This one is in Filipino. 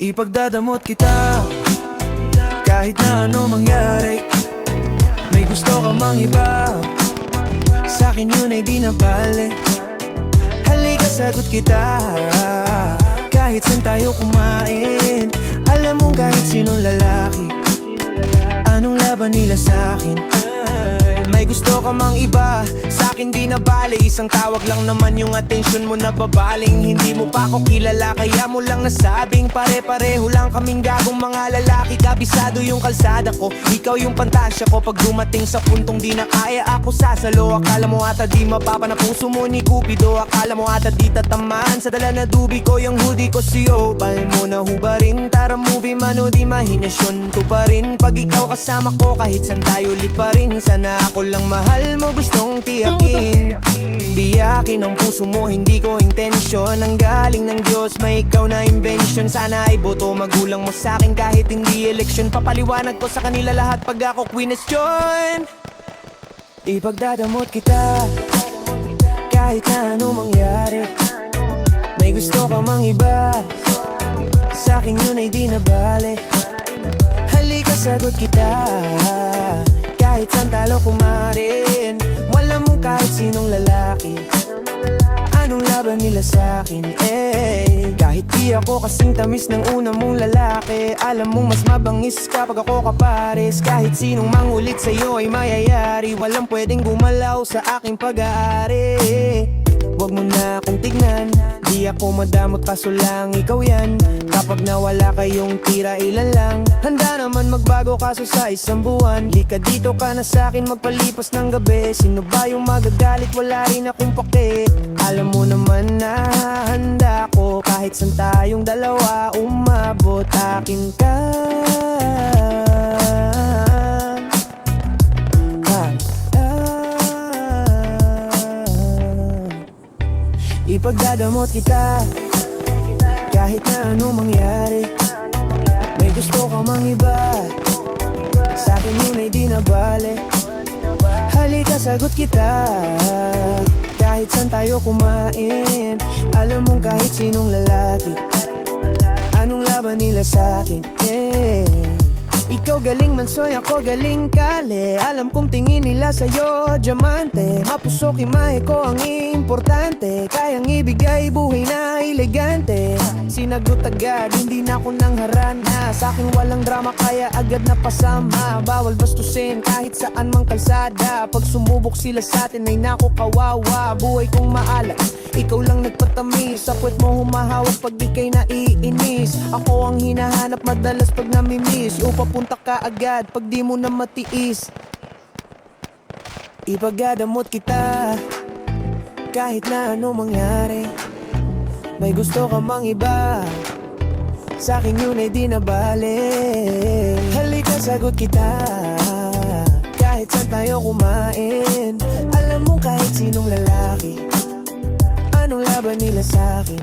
Ipagdadamot kita kahit na ano mangyari. May gusto ka mang iba, sa'kin yun ay di na bale. Halika sagot kita kahit saan tayo kumain. Alam mong kahit sinong lalaki, anong laban nila sa'kin? May gusto ka mang iba, sa'kin di na bale. Isang tawag lang naman yung atensyon mo nababaling. Hindi mo pa ako kilala kaya mo lang nasabing pare-pareho lang kaming gagong mga lalaki. Kabisado yung kalsada ko, ikaw yung pantasya ko. Pag dumating sa puntong di na kaya ako sasalo. Akala mo ata di mapapa na puso mo ni Cupido. Akala mo ata di tatamaan sa dala na dubi ko. Yung hoodie ko siyo, pal mo na hubarin. Tara movie man o di mahinasyon ko pa rin. Pag ikaw kasama ko kahit saan tayo lit pa rin. Sana ako lang mahal mo gustong tiyakin. Biyakin ang puso mo, hindi ko intensyon. Ang galing ng Diyos, may ikaw na invention. Sana ay boto magulang mo sa'kin kahit hindi eleksyon. Papaliwanag ko sa kanila lahat pag ako question. Ipagdadamot kita kahit na ano mangyari. May gusto ka mang iba, sa'kin yun ay di na bale. Halika sagot kita kahit saan talo kumarin. Wala mong kahit sinong lalaki, anong laban nila sa'kin? Kahit di ako kasing tamis ng una mong lalaki, alam mong mas mabangis kapag ako kapares. Kahit sinong mangulit sa'yo ay mayayari. Walang pwedeng gumalaw sa aking pag-aari. Huwag mo na akong tignan, di ako madamot kaso lang ikaw yan. Kapag nawala kayong tira ilan lang, handa naman magbago kaso sa isang buwan. Lika dito ka na sa'kin magpalipas ng gabi. Sino ba yung magagalit? Wala rin akong pake. Alam mo naman na handa ko kahit saan tayong dalawa umabot. Akin ka. Ipagdadamot kita kahit na ano mangyari. May gusto ka mang iba, sa'kin yun ay di na bale. Halika sagot kita kahit saan tayo kumain. Alam mong kahit sinong lalaki, anong laban nila sa'kin? Ikaw galing mansoy, ako galing kale. Alam kong tingin nila sa'yo diamante. Mapuso kimahe ko ang importante. Kayang ibigay buhay na elegante. Sinagot agad, hindi na ako nang harana. Sa'kin walang drama kaya agad na pasama. Bawal bastusin kahit saan mang kalsada. Pag sumubok sila sa'tin ay naku kawawa. Buhay kong maalat, ikaw lang nagpatamis. Sa puwet mo humahawak pag di kay naiinis. Ako ang hinahanap madalas pag namimiss. Punta ka agad pag di mo na matiis. Ipagdadamot kita kahit na ano mangyari. May gusto ka mang iba, sa'kin yun ay di na bale. Halika sagot kita kahit saan tayo kumain. Alam mo kahit sinong lalaki, anong laban nila sa'kin?